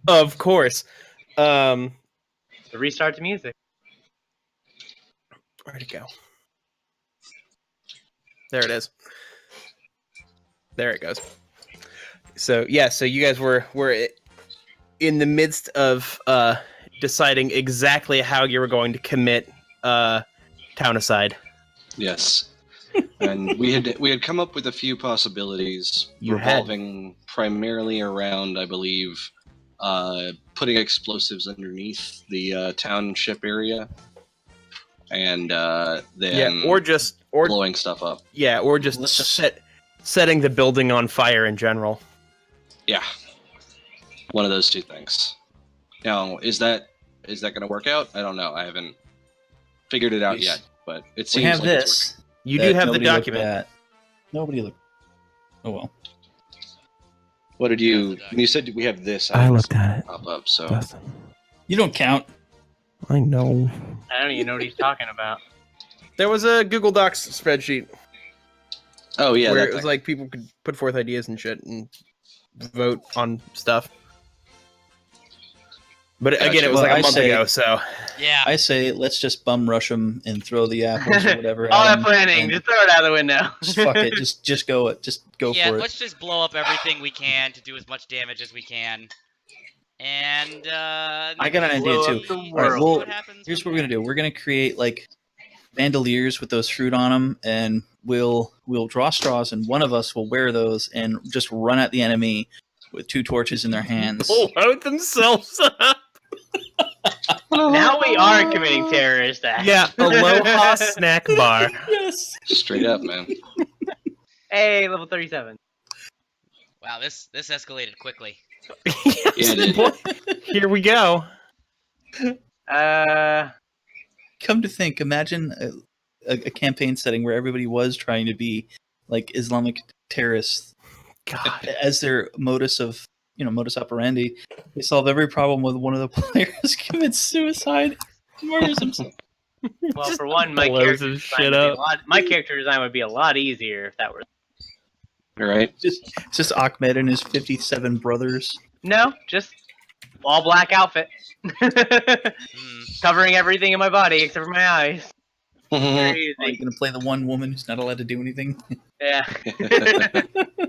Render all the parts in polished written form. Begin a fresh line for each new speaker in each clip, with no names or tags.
Of course.
The restart to music.
Where'd it go? There it is. There it goes. So yeah, so you guys were in the midst of deciding exactly how you were going to commit Townaside.
Yes. And we had come up with a few possibilities revolving primarily around, I believe, putting explosives underneath the township area, and then
or
blowing stuff up.
Yeah, or just setting the building on fire in general.
Yeah, one of those two things. Now, is that going to work out? I don't know. I haven't figured it out yet, but it seems
we have
like
this.
it's working.
You do have the document.
Nobody looked. Oh well.
What did you? When you said we have this,
I looked at it.
Pop up. So
Dustin.
You don't count.
I know.
I don't even know what he's talking about.
There was a Google Docs spreadsheet.
Oh yeah,
where it was like people could put forth ideas and shit and vote on stuff. But again, it was like a month ago, so...
Yeah.
I say, let's just bum rush them and throw the apples or whatever.
All that planning, just throw it out the window.
Just fuck it, just go it. Just go for it.
Yeah, let's just blow up everything we can to do as much damage as we can. And,
I got an idea, too. Alright, well, here's what we're gonna do. We're gonna create, like, bandoliers with those fruit on them, and we'll draw straws, and one of us will wear those and just run at the enemy with 2 torches in their hands.
Load themselves up!
Now we are committing terrorist acts.
Yeah, Aloha Snack Bar.
Yes.
Straight up, man.
Hey, level 37.
Wow, this escalated quickly.
Yeah,
Here we go.
Come to think, imagine a campaign setting where everybody was trying to be like Islamic terrorists.
God.
As their modus operandi. They solve every problem with one of the players commits suicide and murders himself.
Well, for one, my character design would be a lot easier if that were...
All right.
Just Ahmed and his 57 brothers.
No, just all black outfit. Covering everything in my body except for my eyes.
Are you going to play the one woman who's not allowed to do anything?
Yeah.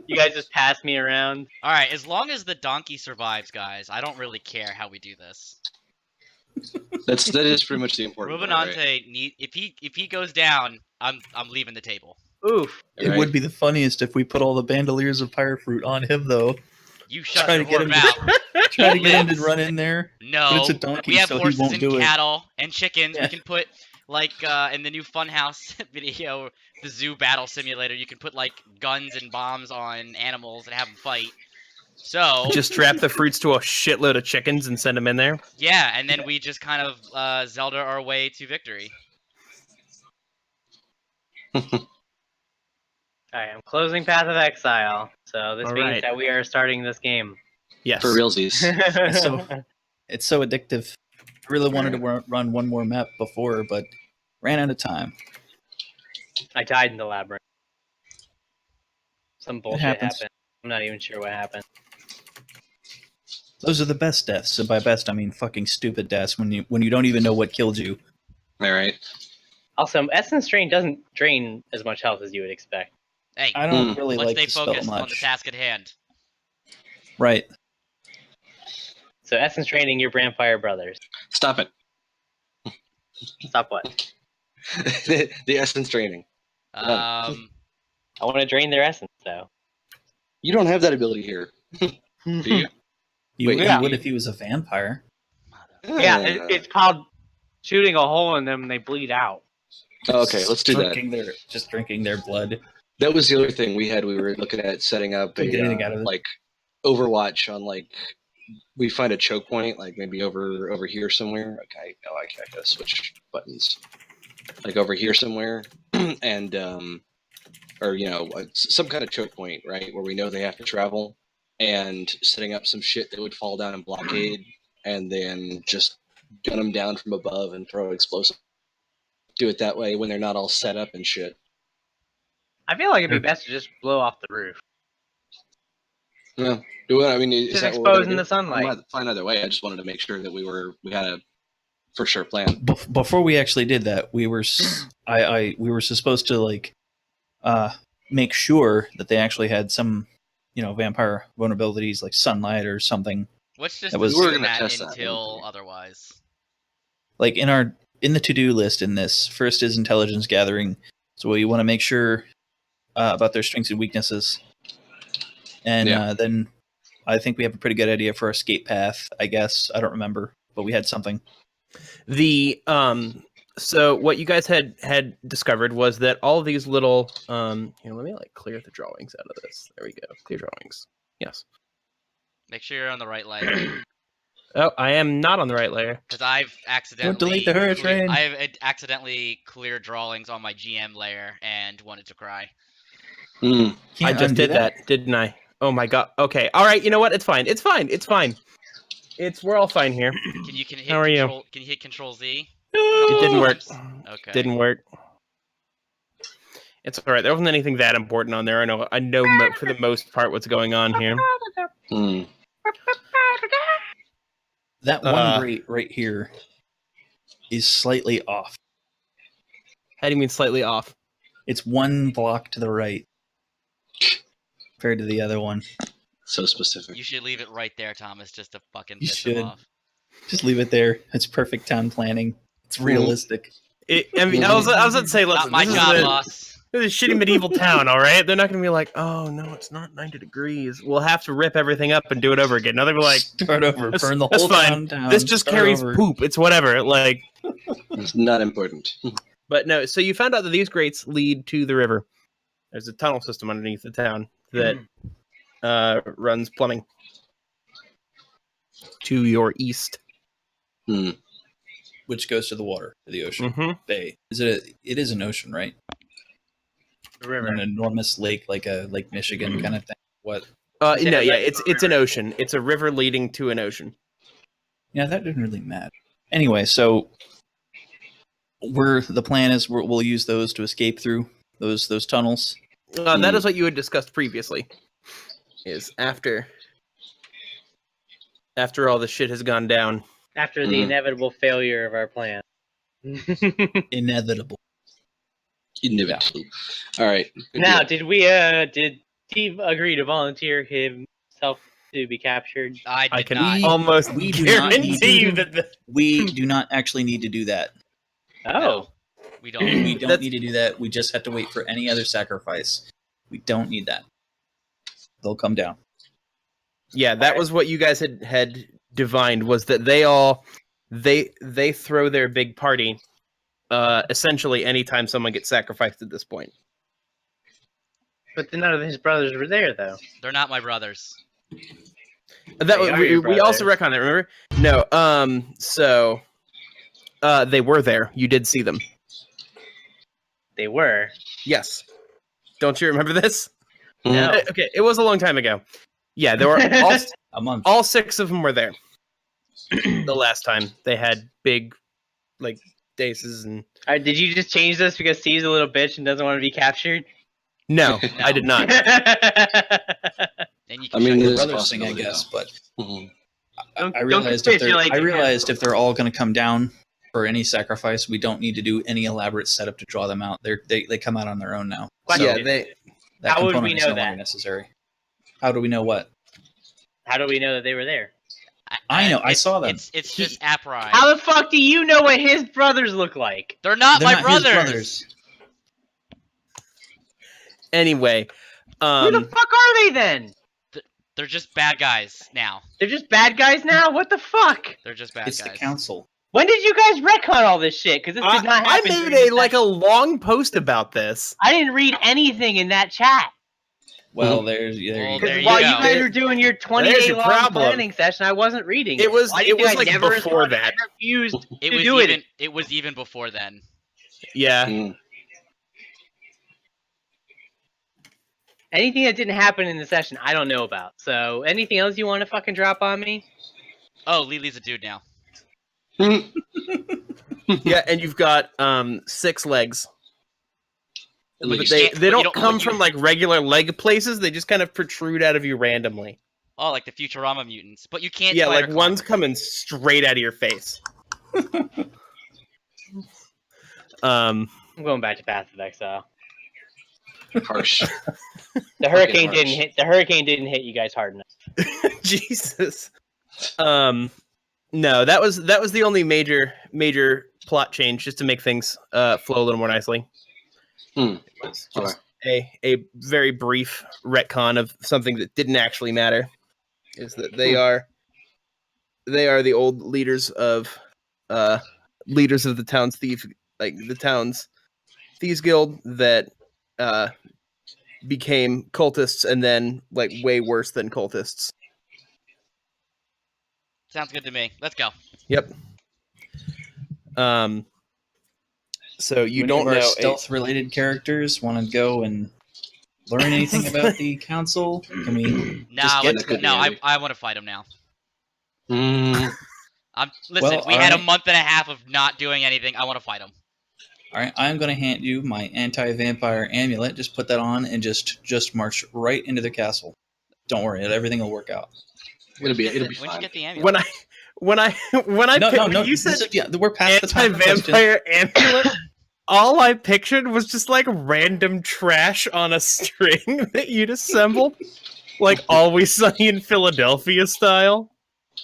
You guys just pass me around.
Alright, as long as the donkey survives, guys, I don't really care how we do this.
That is pretty much the important part,
Rubenante,
right?
if he goes down, I'm leaving the table.
Oof.
It would be the funniest if we put all the bandoliers of pyre fruit on him, though.
You shut your whore mouth.
Try to get him to run in there.
No,
but it's a donkey,
we have
so
horses
he won't
and
do
cattle and chickens.
Yeah.
We can put, like, in the new Funhouse video, the zoo battle simulator, you can put, like, guns and bombs on animals and have them fight. So...
Just strap the fruits to a shitload of chickens and send them in there?
Yeah, and then we just kind of Zelda our way to victory.
Alright, I'm closing Path of Exile, so this means that we are starting this game.
Yes.
For realsies.
It's so addictive. I really wanted to run one more map before, but ran out of time.
I died in the labyrinth. Some bullshit happened. I'm not even sure what happened.
Those are the best deaths. So by best, I mean fucking stupid deaths when you don't even know what killed you.
All right.
Also, Essence Drain doesn't drain as much health as you would expect.
Hey,
I don't really
let's
like
stay
the spell
focused
much.
on the task at hand.
Right.
So Essence Draining your Brandfire brothers.
Stop it.
Stop what?
the essence draining.
I want to drain their essence, though.
You don't have that ability here. Do you?
You would if he was a vampire.
Yeah, it's called shooting a hole in them and they bleed out.
Okay, let's do that.
Just drinking their blood.
That was the other thing we had. We were looking at setting up like Overwatch on like we find a choke point like maybe over here somewhere. Okay, no, I gotta switch buttons. Like over here somewhere, and or some kind of choke point, right, where we know they have to travel, and setting up some shit that would fall down and blockade, and then just gun them down from above and throw explosive. Do it that way when they're not all set up and shit.
I feel like it'd be best to just blow off the roof.
Yeah. I mean, is
Just
that what we're
exposing
gonna
the
do?
sunlight.
I'm fine either way. I just wanted to make sure that we had a for sure plan.
Before we actually did that, we were we were supposed to like make sure that they actually had some, vampire vulnerabilities like sunlight or something.
Let's just
That was-
We were
assume
gonna
that
test that,
until
weren't we?
otherwise.
Like in the to-do list in this, first is intelligence gathering. So we want to make sure about their strengths and weaknesses. And then I think we have a pretty good idea for our escape path, I guess. I don't remember, but we had something.
So what you guys had discovered was that all of these little here, let me like clear the drawings out of this. There we go. Clear drawings. Yes.
Make sure you're on the right layer.
Oh, I am not on the right layer.
Because I've accidentally
Don't delete the hurricane.
I have accidentally cleared drawings on my GM layer and wanted to cry.
Mm.
I just did that, didn't I? Oh my god. Okay. All right. You know what? It's fine. It's fine. It's fine. We're all fine here.
How
are you?
Can you hit Control Z?
It didn't work.
Okay.
Didn't work. It's all right. There wasn't anything that important on there. I know for the most part what's going on here.
Mm.
That one grate right here is slightly off.
How do you mean slightly off?
It's one block to the right compared to the other one.
So specific.
You should leave it right there, Thomas, just to fucking
You
piss him
should.
off.
Just leave it there. It's perfect town planning. It's realistic.
I was going to say, listen,
Not my
this
job,
is
boss.
this is a shitty medieval town, all right? They're not going to be like, oh, no, it's not 90 degrees. We'll have to rip everything up and do it over again. Now they'll be like,
Start over.
That's-
Burn the
that's
whole
fine.
town.
this just
Start
carries
over.
poop. It's whatever. Like,
It's not important.
but no, so you found out that these grates lead to the river. There's a tunnel system underneath the town that runs plumbing to your east.
Hmm.
Which goes to the water, to the ocean.
Mm-hmm.
Bay. It is an ocean, right?
River.
An enormous lake, like a Lake Michigan kind of thing. What?
No,
Is it
yeah,
like
it's an ocean. It's a river leading to an ocean.
Yeah, that didn't really matter. Anyway, so the plan is we'll use those to escape through those tunnels.
That is what you had discussed previously. Is after all the shit has gone down.
After the inevitable failure of our plan.
Inevitable.
Inevitable. All right. Good
Now,
deal.
did Steve agree to volunteer himself to be captured?
I can
not.
almost
We do not need
guarantee you
to-
that
We do not actually need to do that.
Oh.
We don't.
We don't
That's-
need to do that. We just have to wait for any other sacrifice. We don't need that. They'll come down.
yeah, that was what you guys had divined, was that they throw their big party essentially anytime someone gets sacrificed at this point.
But none of his brothers were there, though.
They're not my brothers.
That
They are your
we also
brothers.
retcon that, remember? No, so they were there. You did see them.
They were.
Yes. Don't you remember this?
No.
Okay, it was a long time ago. Yeah, there were
A month.
all 6 of them were there. The last time they had big, like, daces and
Did you just change this because Steve's a little bitch and doesn't want to be captured?
no, I did not.
And you
I
can
mean,
check
it is a
Brothers thing, I
possibility,
guess, but
Mhm.
I realized
capitulate to
if they're all going to come down for any sacrifice, we don't need to do any elaborate setup to draw them out. They come out on their own now.
Question.
Yeah, they.
That
How would
component
we
is
know
no longer
that?
necessary. How do we know what?
How do we know that they were there?
I know, I
it's-
saw them.
It's just Apride.
How the fuck do you know what his brothers look like?
They're not
They're
my
not his
brothers.
brothers.
Anyway,
Who the fuck are they then?
They're just bad guys now.
They're just bad guys now? What the fuck?
They're just bad
It's
guys.
the council.
When did you guys retcon all this shit? Because this did not
I
happen.
made
during this
a
session.
long post about this.
I didn't read anything in that chat.
Well,
Mhm.
there
Well,
you
there
go.
you
While
go.
you guys were doing your 20-day
your
long
problem.
planning session, I wasn't reading.
It was
Why do you
it was
think I
like
never
before
responded?
that.
I refused
It
to
was
do
even.
it.
It was even before then.
Yeah.
Mm.
Anything that didn't happen in the session, I don't know about. So, anything else you want to fucking drop on me?
Oh, Lily's a dude now.
Yeah, and you've got 6 legs.
At
But
least.
they
You
don't
don't-
come
you-
from like regular leg places, they just kind of protrude out of you randomly.
Oh, like the Futurama mutants. But you can't.
Yeah,
spider
like
climb.
one's coming straight out of your face.
I'm going back to Path of Exile.
Harsh.
The hurricane didn't hit. The hurricane didn't hit you guys hard enough.
Jesus. No, that was the only major plot change, just to make things flow a little more nicely. It was just a very brief retcon of something that didn't actually matter. Is that they are the old leaders of the town's thieves guild that became cultists and then like way worse than cultists.
Sounds good to me. Let's go.
Yep. So you don't
know
know
stealth-related characters want to go and learn anything about the council? Can we?
I want to fight him now. Listen,
Well,
we had a month and a half of not doing anything. I want to fight him.
All right, I'm going to hand you my anti-vampire amulet. Just put that on and just march right into the castle. Don't worry, everything will work out.
It'll be
When'd
fine.
you get the amulet?
When you said
we're past the time for questions.
anti-vampire amulet, all I pictured was just like random trash on a string that you'd assembled, like Always Sunny in Philadelphia style.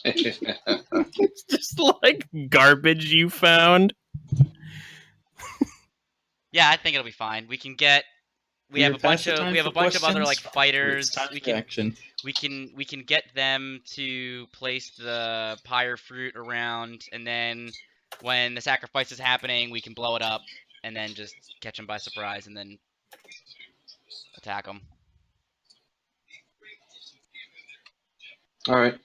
It's just like garbage you found.
Yeah, I think it'll be fine. We can get. We have a bunch of other like fighters. We can get them to place the pyre fruit around, and then when the sacrifice is happening, we can blow it up, and then just catch them by surprise, and then attack them.
All right.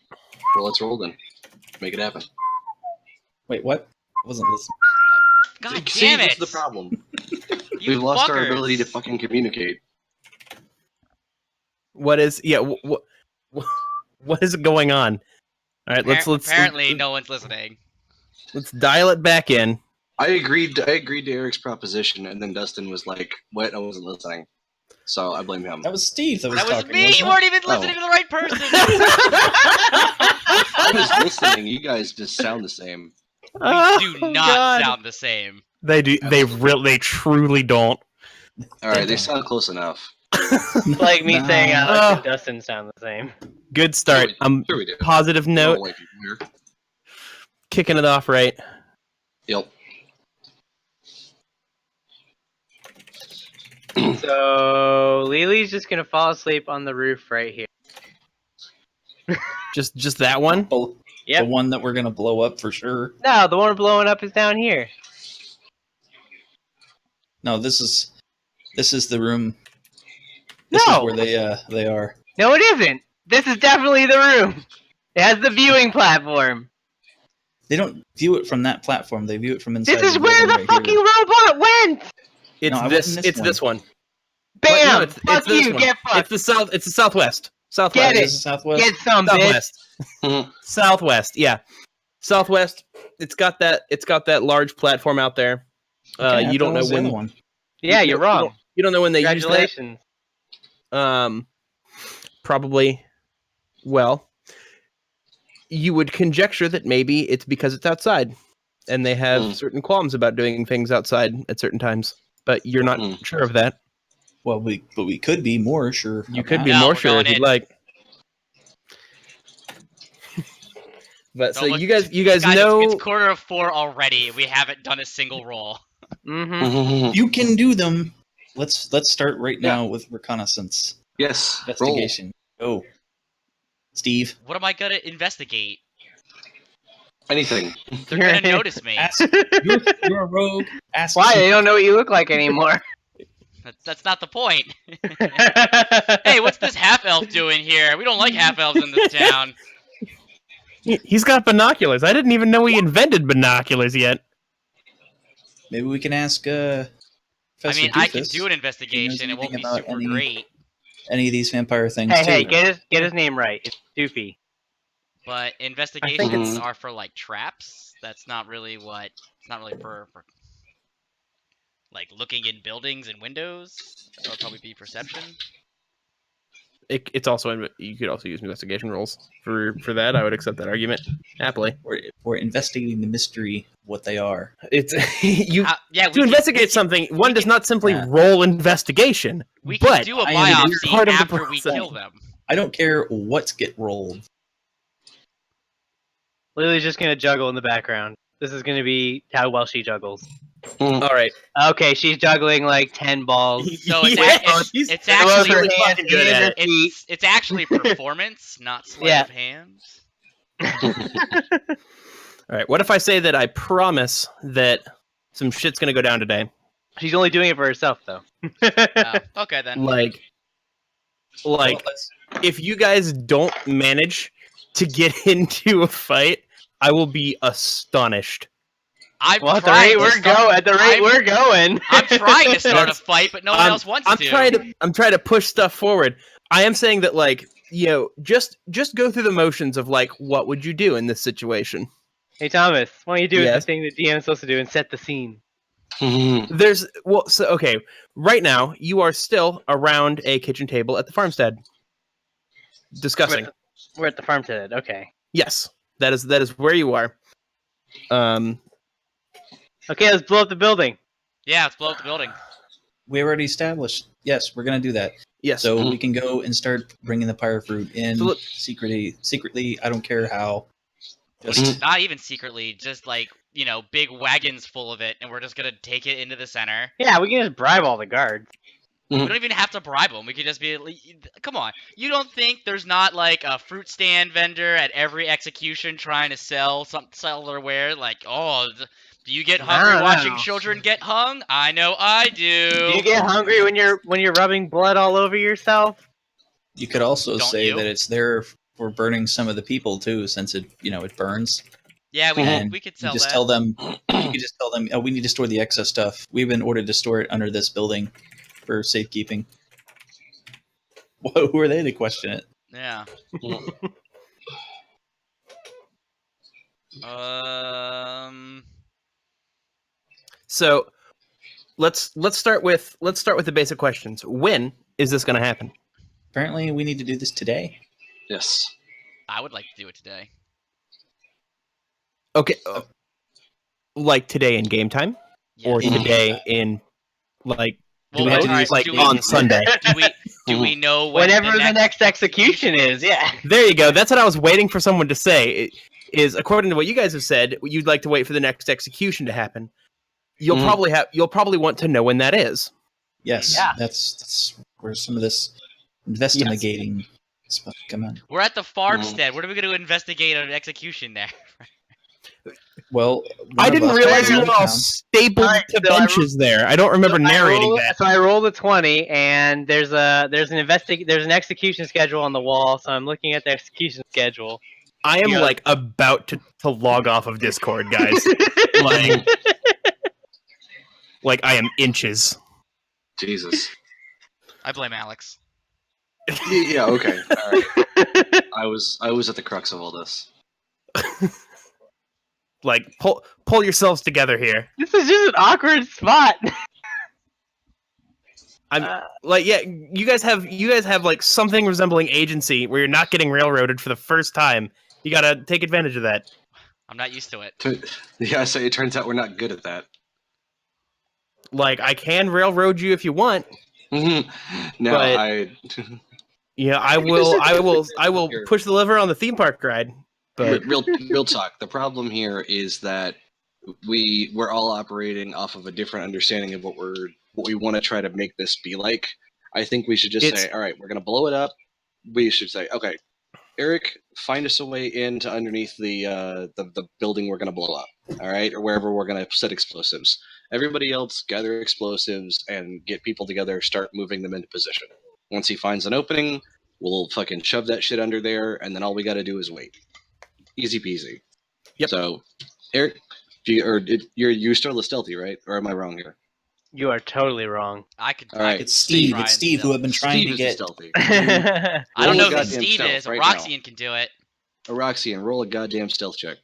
Well, let's roll then. Make it happen.
Wait, what? I wasn't listening.
God
See,
damn it!
this is the problem.
You
We've lost our
fuckers.
ability to fucking communicate.
What is what is going on? All right, let's
Apparently, no one's listening.
Let's dial it back in.
I agreed to Eric's proposition, and then Dustin was like, "What? I wasn't listening." So I blame him.
That was Steve that was
That was
talking.
me. You weren't even listening to the right person.
I was listening. You guys just sound the same.
We do not sound the same.
They do. They truly don't.
All right, they sound close enough.
It's like me saying Alex and Dustin sound the same.
Good start.
Sure we do.
Positive note.
White people here.
Kicking it off right.
Yep.
So Lily's just gonna fall asleep on the roof right here.
Just that one.
Yep.
The one that we're gonna blow up for sure.
No, the one blowing up is down here.
No, this is the room. This is where they are.
No, it isn't. This is definitely the room. It has the viewing platform.
They don't view it from that platform. They view it from inside.
This is where the fucking robot went.
It's this one.
Bam!
No,
Fuck you. Get fucked.
It's the southwest. Southwest.
Get it.
Southwest.
Get some,
Southwest.
bitch.
Southwest. Yeah. Southwest. It's got that large platform out there.
Okay,
you don't know when.
one.
Yeah, you're wrong.
You don't know when they use that.
Congratulations.
Probably. Well, you would conjecture that maybe it's because it's outside, and they have certain qualms about doing things outside at certain times. But you're not sure of that.
Well, we could be more sure.
You could be more sure if you'd like. But so you guys know
it's 3:45 already. We haven't done a single roll.
Mm-hmm.
You can do them. Let's start right now with reconnaissance.
Yes.
Investigation. Oh, Steve.
What am I gonna investigate?
Anything.
They're gonna notice me.
You're a rogue. Ask
Why? They don't know what you look like anymore.
That's not the point. Hey, what's this half-elf doing here? We don't like half-elves in this town.
He's got binoculars. I didn't even know he invented binoculars yet.
Maybe we can ask.
I
Professor
I can
Doofus.
do an investigation. It won't be super great.
Any of these vampire things?
Hey,
too.
get his name right. It's Doofy.
But investigations are for like traps. That's not really what. It's not really for like looking in buildings and windows. That would probably be perception.
it's also you could also use investigation rolls for that. I would accept that argument happily.
Or investigating the mystery of what they are.
It's you
yeah.
To investigate something. One does not simply roll investigation.
We can do a biopsy
part
after
of the
we kill them.
I don't care what get rolled.
Lily's just gonna juggle in the background. This is gonna be how well she juggles.
All right.
Okay, she's juggling like 10 balls.
So it's actually really fucking good at it. It's actually performance, not sleight of hands.
All right. What if I say that I promise that some shit's gonna go down today?
She's only doing it for herself, though.
Okay then.
Like, if you guys don't manage to get into a fight, I will be astonished.
At the rate we're going.
I'm trying to start a fight, but no one else wants to.
I'm trying to push stuff forward. I am saying that, like, just go through the motions of, like, what would you do in this situation?
Hey Thomas, why don't you do the thing that DM is supposed to do and set the scene?
Okay. Right now, you are still around a kitchen table at the farmstead, discussing.
We're at the farmstead. Okay.
Yes, that is where you are.
Okay, let's blow up the building.
Yeah, let's blow up the building.
We already established. Yes, we're gonna do that.
Yes.
So we can go and start bringing the pyre fruit in secretly. I don't care how.
Just not even secretly. Just like big wagons full of it, and we're just gonna take it into the center.
Yeah, we can just bribe all the guards.
We don't even have to bribe them. We could just be. Come on, you don't think there's not like a fruit stand vendor at every execution trying to sell their ware? Like, do you get hungry watching children get hung? I know I do.
Do you get hungry when you're rubbing blood all over yourself?
You could also say that it's there for burning some of the people too, since it burns.
Yeah, we could sell that.
Tell them. You could just tell them, we need to store the excess stuff. We've been ordered to store it under this building for safekeeping. Who are they to question it?
Yeah.
So let's start with the basic questions. When is this going to happen?
Apparently, we need to do this today.
Yes.
I would like to do it today.
Okay. Like today in game time, or today in on Sunday?
Do we know
whenever the next execution is? Yeah.
There you go. That's what I was waiting for someone to say. Is according to what you guys have said, you'd like to wait for the next execution to happen. You'll probably want to know when that is.
Yes. Yeah. That's where some of this investigating stuff come in.
We're at the farmstead. What are we going to investigate an execution there?
Well,
I didn't realize you were all stapled to benches there. I don't remember narrating that.
So I rolled a 20, and there's an execution schedule on the wall. So I'm looking at the execution schedule.
I am about to log off of Discord, guys. Like I am inches.
Jesus.
I blame Alex.
Yeah. Okay. All right. I was at the crux of all this.
Like pull yourselves together here.
This is just an awkward spot.
I'm you guys have like something resembling agency where you're not getting railroaded for the first time. You gotta take advantage of that.
I'm not used to it.
Yeah, so it turns out we're not good at that.
Like I can railroad you if you want. Yeah, I will push the lever on the theme park ride. But
real talk. The problem here is that we're all operating off of a different understanding of what we want to try to make this be like. I think we should just say, all right, we're gonna blow it up. We should say, okay, Eric, find us a way into underneath the building we're gonna blow up. All right, or wherever we're gonna set explosives. Everybody else, gather explosives and get people together. Start moving them into position. Once he finds an opening, we'll fucking shove that shit under there, and then all we got to do is wait. Easy peasy.
Yep.
So, Eric, you're still stealthy, right? Or am I wrong here?
You are totally wrong.
It's Steve. It's Steve who have been trying to get
stealthy.
I don't know who Steve is.
Right
Roxanne can do it.
Roxanne, roll a goddamn stealth check.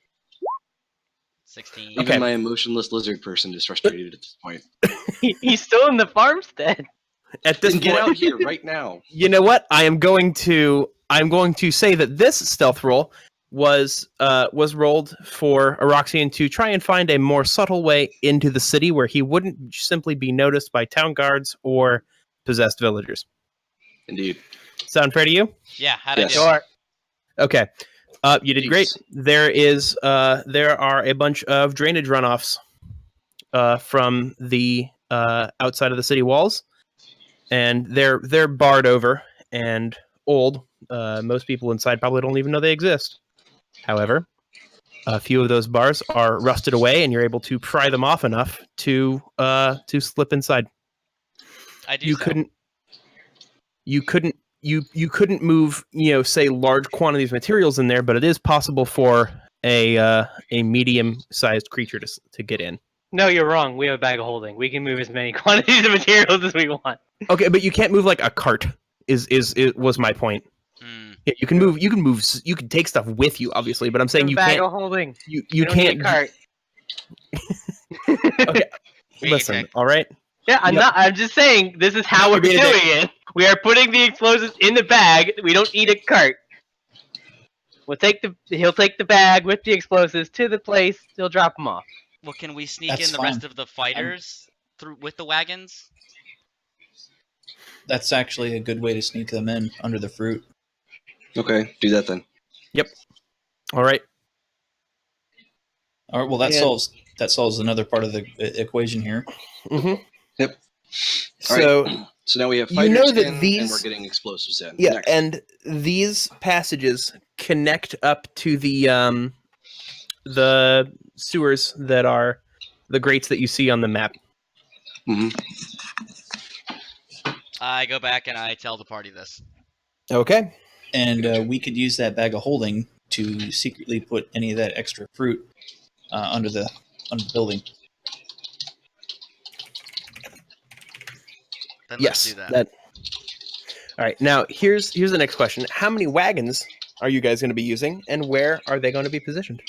16.
Even my emotionless lizard person is frustrated at this point.
He's still in the farmstead.
At this
Get
point,
out here right now.
You know what? I'm going to say that this stealth roll was rolled for Eroxian to try and find a more subtle way into the city where he wouldn't simply be noticed by town guards or possessed villagers.
Indeed.
Sound fair to you?
Yeah, how'd I do?
Sure.
Okay. You did great. There are a bunch of drainage runoffs from the outside of the city walls, and they're barred over and old. Most people inside probably don't even know they exist. However, a few of those bars are rusted away, and you're able to pry them off enough to slip inside.
I do.
You couldn't move, say large quantities of materials in there, but it is possible for a medium-sized creature to get in.
No, you're wrong. We have a bag of holding. We can move as many quantities of materials as we want.
Okay, but you can't move like a cart. Was my point. Yeah, you can move. You can take stuff with you, obviously, but I'm saying you
bag
can't.
Of holding.
You can't.
Cart.
Okay, listen. All right.
Yeah, I'm just saying this is how we're doing it. We are putting the explosives in the bag. We don't need a cart. He'll take the bag with the explosives to the place. He'll drop them off.
Well, can we sneak in the rest of the fighters through with the wagons?
That's actually a good way to sneak them in under the fruit.
Okay, do that then.
Yep. All right.
All right. Well, that solves another part of the equation here.
Mm-hmm.
Yep.
So
now we have fighters
that
and we're getting explosives in.
Yeah,
Next.
and these passages connect up to the sewers that are the grates that you see on the map.
Mm-hmm.
I go back and I tell the party this.
Okay.
And we could use that bag of holding to secretly put any of that extra fruit under the building.
Then
yes.
Let's do that.
All right. Now here's the next question: how many wagons are you guys going to be using, and where are they going to be positioned?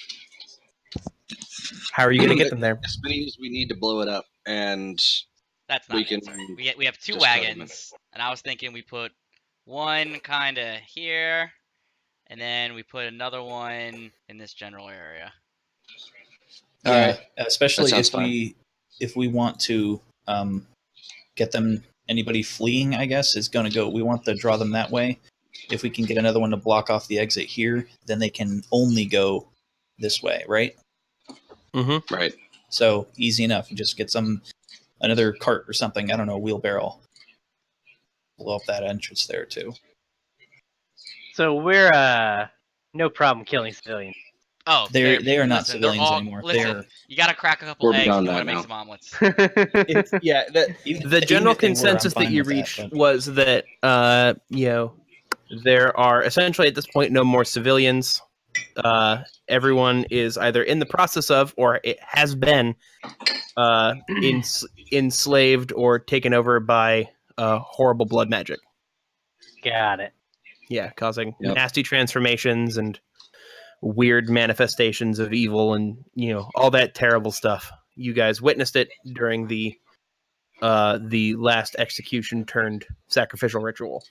How are you going to get them there?
As many as we need to blow it up, and
that's not. We have 2 wagons, and I was thinking we put one kind of here, and then we put another one in this general area.
Especially if we want to get them. Anybody fleeing, I guess, is going to go. We want to draw them that way. If we can get another one to block off the exit here, then they can only go this way, right?
Mm-hmm.
Right.
So easy enough. You just get another cart or something. I don't know, wheelbarrow. Blow up that entrance there too.
So we're no problem killing civilians.
Oh,
they are not civilians anymore.
You gotta crack a couple eggs if you want to make some omelets.
The general consensus that you reached was that there are essentially at this point no more civilians. Everyone is either in the process of or it has been enslaved or taken over by horrible blood magic.
Got it.
Yeah, causing nasty transformations and weird manifestations of evil and all that terrible stuff. You guys witnessed it during the last execution turned sacrificial ritual.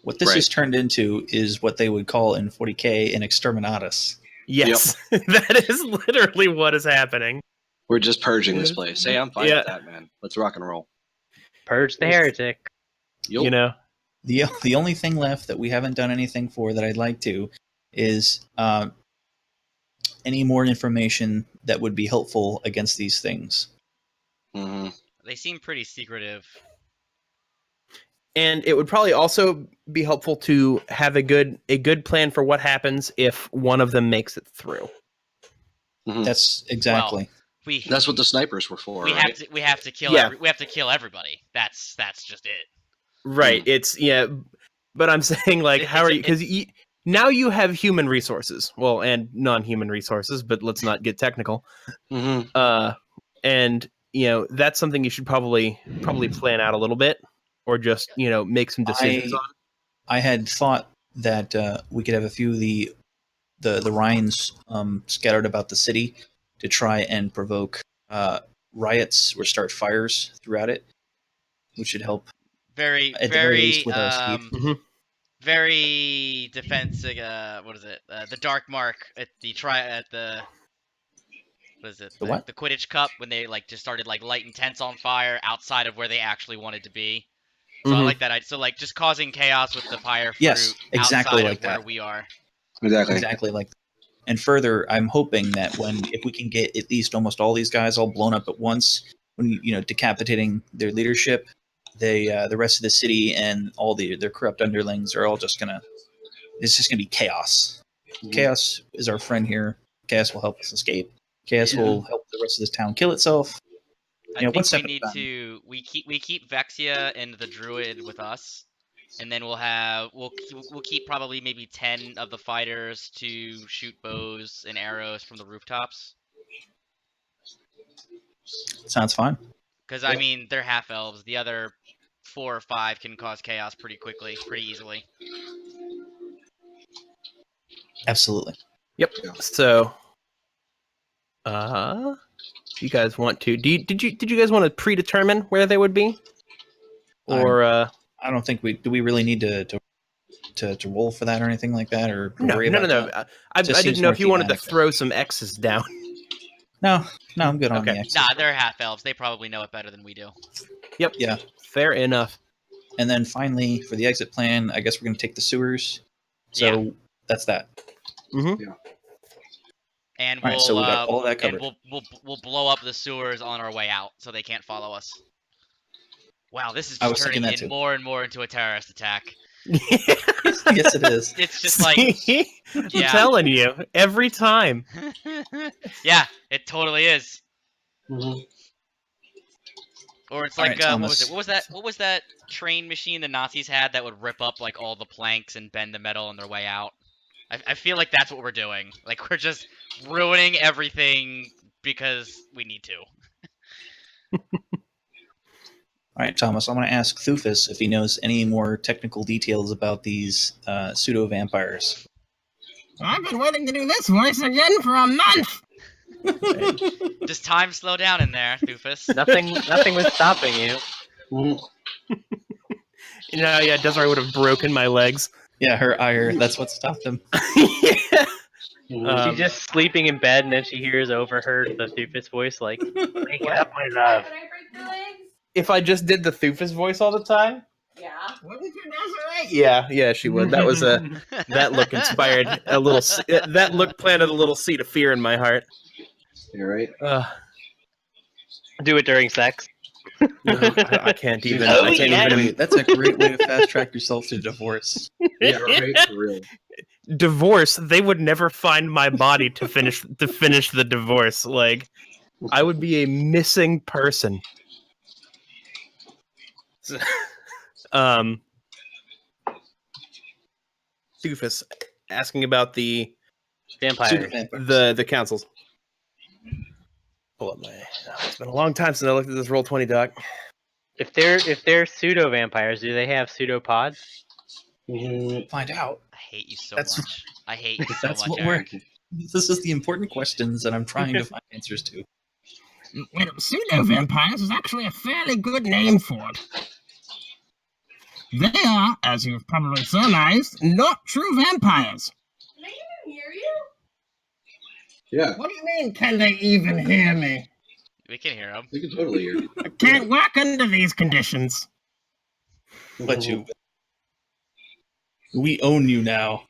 What this has turned into is what they would call in 40K an exterminatus.
Yes, that is literally what is happening.
We're just purging this place. Hey, I'm fine with that, man. Let's rock and roll.
Purge the heretic.
Yep.
The only thing left that we haven't done anything for that I'd like to is any more information that would be helpful against these things.
Mm-hmm.
They seem pretty secretive.
And it would probably also be helpful to have a good plan for what happens if one of them makes it through.
Mm-hmm.
That's exactly.
Well,
that's what the snipers were for.
We have to kill. We have to kill everybody. That's just it.
Right. It's but I'm saying how are you? Because now you have human resources, well, and non-human resources, but let's not get technical.
Mm-hmm.
And that's something you should probably plan out a little bit, or just make some decisions on.
I had thought that we could have a few of the Ryans scattered about the city to try and provoke riots or start fires throughout it, which should help
very very defensive. What is it? The Dark Mark at the what is it? The Quidditch Cup, when they like just started like lighting tents on fire outside of where they actually wanted to be. So I like that. So like just causing chaos with the pyre fruit
exactly
outside
like
of where
that.
we are.
Exactly like that. And further, I'm hoping that if we can get at least almost all these guys all blown up at once, when decapitating their leadership, the rest of the city and all their corrupt underlings are all just it's just gonna be chaos. Chaos is our friend here. Chaos will help us escape. Chaos will help the rest of this town kill itself.
I think we need to we keep Vexia and the Druid with us, and then we'll keep probably maybe 10 of the fighters to shoot bows and arrows from the rooftops.
Sounds fine.
Because I mean they're half elves. The other 4 or 5 can cause chaos pretty easily.
Absolutely.
Yep. So, you guys want to? Did you guys want to predetermine where they would be, or
I don't think do we really need to roll for that or anything like that, or
no. I didn't know if you wanted to throw some X's down.
No, I'm good on the X's.
Nah, they're half elves. They probably know it better than we do.
Yep.
Yeah.
Fair enough.
And then finally, for the exit plan, I guess we're going to take the sewers. So that's that.
Mm-hmm.
Yeah.
And
we got all that covered.
And we'll blow up the sewers on our way out, so they can't follow us. Wow, this is just turning in more and more into a terrorist attack.
Yes, it is.
It's just like
I'm telling you, every time.
Yeah, it totally is.
Mm-hmm.
Or it's like what was that train machine the Nazis had that would rip up like all the planks and bend the metal on their way out? I feel like that's what we're doing. Like we're just ruining everything because we need to.
All right, Thomas, I'm going to ask Thufus if he knows any more technical details about these pseudo-vampires.
I've been waiting to do this voice again for a month!
Does time slow down in there, Thufus?
Nothing was stopping you.
Desiree would have broken my legs.
Yeah, her ire, that's what stopped him.
She's just sleeping in bed, and then she hears overheard the Thufus voice, like, "Wake up, my love."
Can I break your legs?
If I just did the Thufus voice all the time?
Yeah.
Wouldn't you, Desiree?
Yeah, she would. That was that look inspired a little. That look planted a little seed of fear in my heart.
You're right.
Do it during sex.
No, I can't even.
That's a great way to fast track yourself to divorce.
Yeah, right. For real.
Divorce. They would never find my body to finish the divorce. Like, I would be a missing person. Doofus asking about the
Vampires.
The councils. Pull up it's been a long time since I looked at this Roll20 doc.
If they're pseudo vampires, do they have pseudopods?
Find out.
I hate you so much. I hate you so
That's
much,
what
Eric.
This is the important questions that I'm trying to find answers to.
Well, pseudo-vampires is actually a fairly good name for it. They are, as you've probably surmised, not true vampires.
Can they even hear you?
Yeah,
What do you mean, can they even hear me?
We can hear them.
we can totally hear you.
I can't work under these conditions.
But we own you now.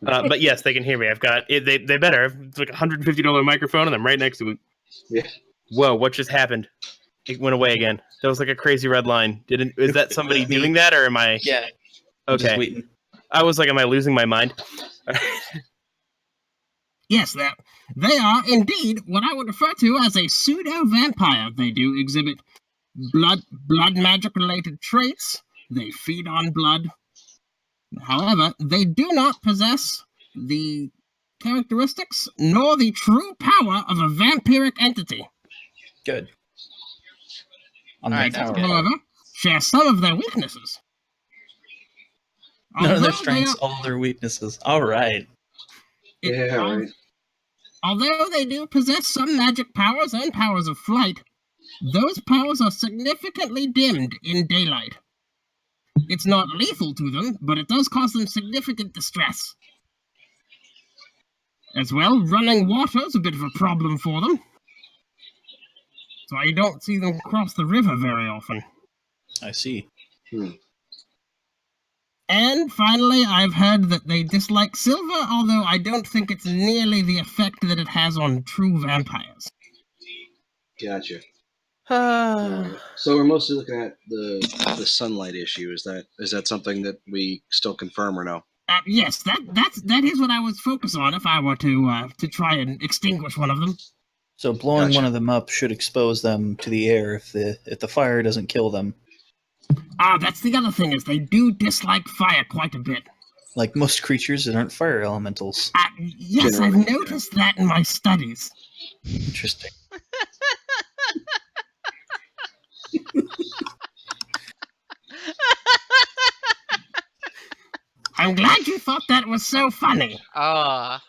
But yes, they can hear me. I've got it. They better. It's like a $150 microphone, and I'm right next to it.
Yeah.
Whoa! What just happened? It went away again. That was like a crazy red line. Is that somebody doing that, or am I?
Yeah.
Okay.
Just waiting.
I was like, am I losing my mind?
Yes, they are indeed what I would refer to as a pseudo-vampire. They do exhibit blood magic-related traits. They feed on blood. However, they do not possess the characteristics nor the true power of a vampiric entity.
Good.
They, however, share some of their weaknesses.
None of their strengths, all their weaknesses. All right.
Yeah, right.
Although they do possess some magic powers and powers of flight, those powers are significantly dimmed in daylight. It's not lethal to them, but it does cause them significant distress. As well, running water is a bit of a problem for them. So I don't see them cross the river very often.
I see.
And finally, I've heard that they dislike silver, although I don't think it's nearly the effect that it has on true vampires.
Gotcha. So we're mostly looking at the sunlight issue. Is that something that we still confirm or no?
Yes, that is what I was focused on if I were to try and extinguish one of them.
So blowing one of them up should expose them to the air if the fire doesn't kill them.
That's the other thing, is they do dislike fire quite a bit.
Like most creatures that aren't fire elementals.
Yes,
Generally,
I've noticed that in my studies.
Interesting.
I'm glad you thought that was so funny.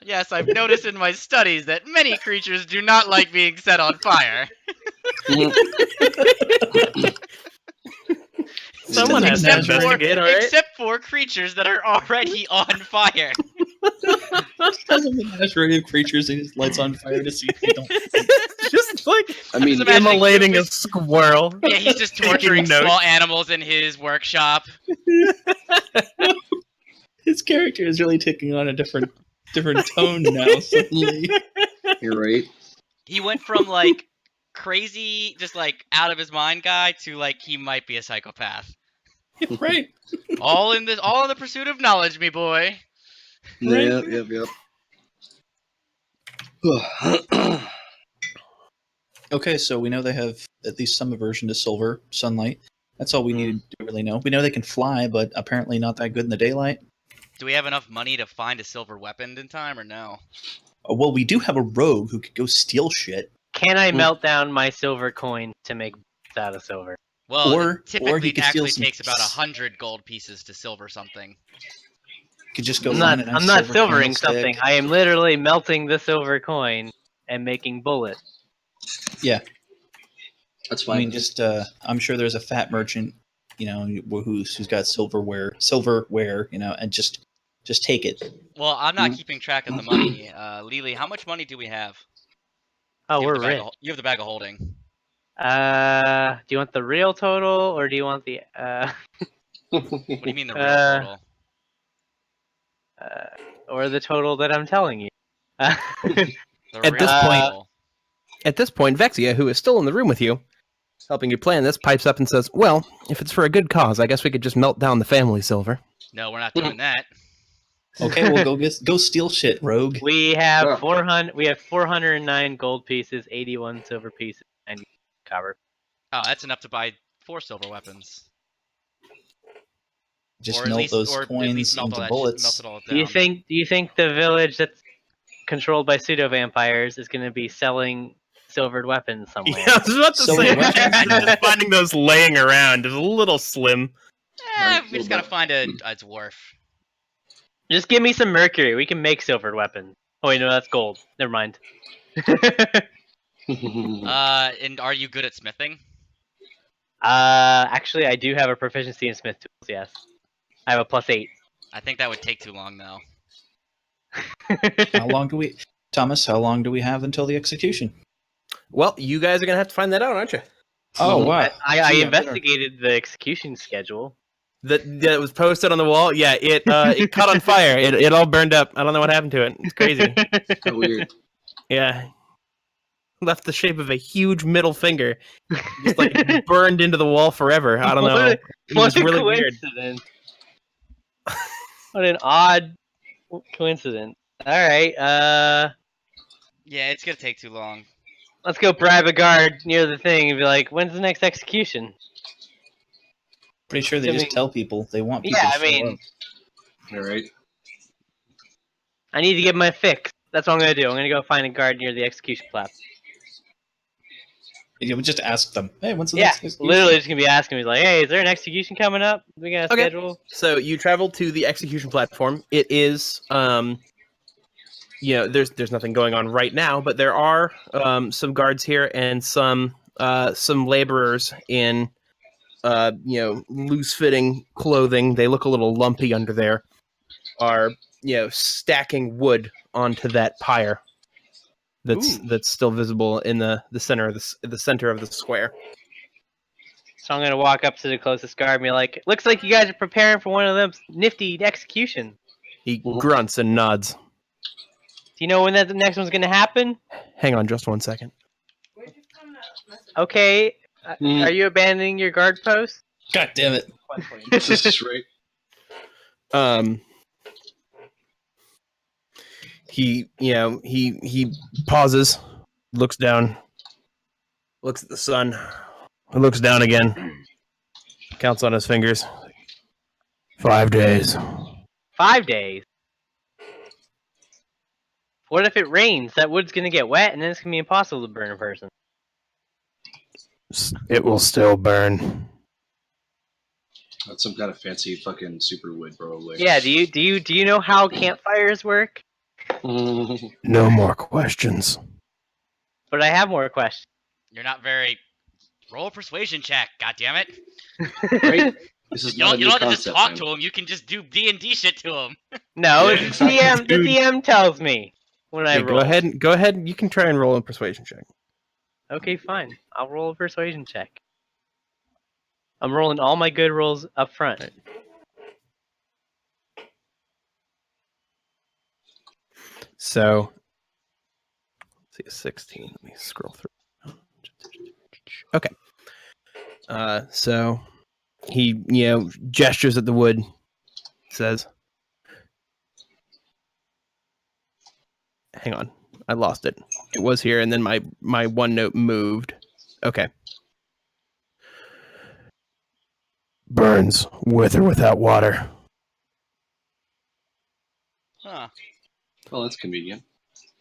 Yes, I've noticed in my studies that many creatures do not like being set on fire.
Someone has to investigate, all right?
Except for creatures that are already on fire.
Doesn't menagerie of creatures and just lights on fire to see if they don't.
Just like
I mean,
immolating a squirrel.
Yeah, he's just torturing small animals in his workshop.
His character is really taking on a different tone now. Suddenly,
you're right.
He went from like crazy, just like out of his mind guy to like he might be a psychopath.
Right.
All in the pursuit of knowledge, me boy.
Yep.
Okay, so we know they have at least some aversion to silver sunlight. That's all we need to really know. We know they can fly, but apparently not that good in the daylight.
Do we have enough money to find a silver weapon in time, or no?
Well, we do have a rogue who could go steal shit.
Can I melt down my silver coin to make out of silver?
Well,
typically
it actually takes about 100 gold pieces to silver something.
Could just go.
I'm not silvering something. I am literally melting the silver coin and making bullets.
Yeah,
that's fine.
I mean, just I'm sure there's a fat merchant, who's got silverware, and just take it.
Well, I'm not keeping track of the money. Lily, how much money do we have?
Oh, we're rich.
You have the bag of holding.
Do you want the real total, or do you want the
What do you mean the real total?
Or the total that I'm telling you?
At this point, Vexia, who is still in the room with you, helping you plan this, pipes up and says, "Well, if it's for a good cause, I guess we could just melt down the family silver."
No, we're not doing that.
Okay, well, go steal shit, rogue.
We have 400. We have 409 gold pieces, 81 silver pieces, and copper.
Oh, that's enough to buy 4 silver weapons.
Just melt those coins into bullets.
Do you think the village that's controlled by pseudo vampires is going to be selling silvered weapons somewhere?
Yeah, I was about to say, just finding those laying around is a little slim.
We just gotta find a dwarf.
Just give me some mercury. We can make silvered weapons. Oh wait, no, that's gold. Never mind.
And are you good at smithing?
Actually, I do have a proficiency in smith tools. Yes, I have a +8.
I think that would take too long, though.
How long do we have until the execution?
Well, you guys are gonna have to find that out, aren't you?
Oh, wow.
I investigated the execution schedule.
That was posted on the wall. Yeah, it caught on fire. It all burned up. I don't know what happened to it. It's crazy.
So weird.
Yeah. Left the shape of a huge middle finger. Just like burned into the wall forever. I don't know. It was really weird.
What an odd coincidence. Alright,
yeah, it's gonna take too long.
Let's go bribe a guard near the thing and be like, when's the next execution?
Pretty sure they just tell people. They want people to show up.
Alright.
I need to get my fix. That's what I'm gonna do. I'm gonna go find a guard near the execution platform.
You would just ask them, hey, when's the next execution?
Literally just gonna be asking me, like, hey, is there an execution coming up? We got a schedule?
So you travel to the execution platform. It is, there's nothing going on right now, but there are some guards here and some some laborers in loose-fitting clothing. They look a little lumpy under there. Are stacking wood onto that pyre that's still visible in the center of the center of the square.
So I'm gonna walk up to the closest guard and be like, "Looks like you guys are preparing for one of them nifty executions."
He grunts and nods.
Do you know when the next one's gonna happen?
Hang on just 1 second.
Okay. Are you abandoning your guard post?
God damn it!
This is right.
He pauses, looks down, looks at the sun, looks down again, counts on his fingers. 5 days.
5 days? What if it rains? That wood's gonna get wet, and then it's gonna be impossible to burn a person.
It will still burn.
That's some kind of fancy fucking super wood, probably.
Yeah. Do you know how campfires work?
No more questions.
But I have more questions.
You're not very. Roll a persuasion check. God damn it!
Right? This is
You don't have to just talk to him. You can just do D&D shit to him.
No, it's DM. The DM tells me when I roll.
Go ahead. You can try and roll a persuasion check.
Okay, fine. I'll roll a persuasion check. I'm rolling all my good rolls up front.
Right. So, let's see, a 16. Let me scroll through. Okay. So he, gestures at the wood, says, hang on, I lost it. It was here, and then my OneNote moved. Okay. Burns with or without water.
Huh.
Well, that's convenient.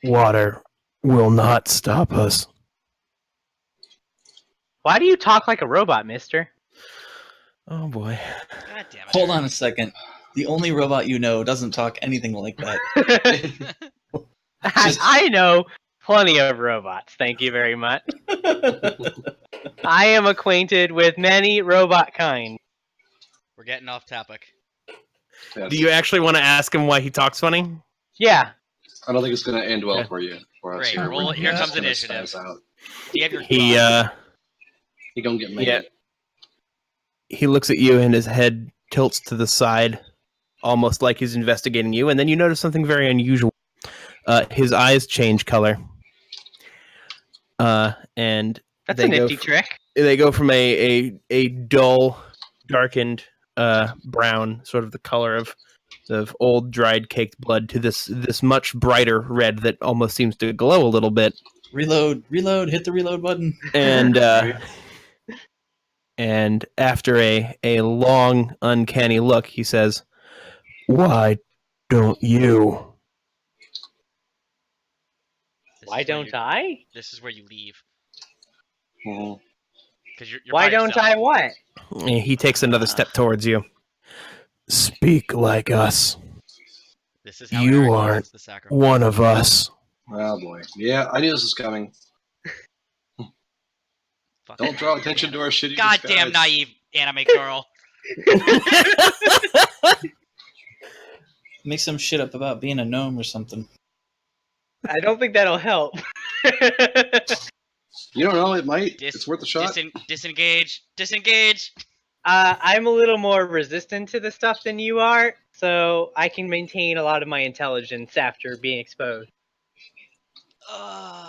Water will not stop us.
Why do you talk like a robot, mister?
Oh boy.
God damn it.
Hold on a second. The only robot you know doesn't talk anything like that.
I know plenty of robots, thank you very much. I am acquainted with many robot kind.
We're getting off topic.
Yes.
Do you actually want to ask him why he talks funny?
Yeah.
I don't think it's going to end well for you. For us.
Great. Roll, here comes
Gonna
initiative.
spaz out.
Do you have your
He gonna get mad.
Yeah. He looks at you and his head tilts to the side, almost like he's investigating you, and then you notice something very unusual. His eyes change color. And
That's a nifty trick.
They go from a dull, darkened brown, sort of the color of old dried caked blood, to this much brighter red that almost seems to glow a little bit.
Reload, hit the reload button.
And after a long, uncanny look, he says, "Why don't you?"
Why don't I?
This is where you leave.
Mhm.
Because you're
Why
by
don't
yourself.
I what?
And he takes another step towards you. Speak like us.
This is how
You
Eric
aren't
wants the sacrifice.
one of us.
Oh boy. Yeah, I knew this was coming.
Fuck.
Don't draw attention to our shitty
Goddamn
disguise.
naive anime girl.
Make some shit up about being a gnome or something.
I don't think that'll help.
You don't know, it might. It's worth a shot.
Disengage. Disengage.
I'm a little more resistant to the stuff than you are, so I can maintain a lot of my intelligence after being exposed.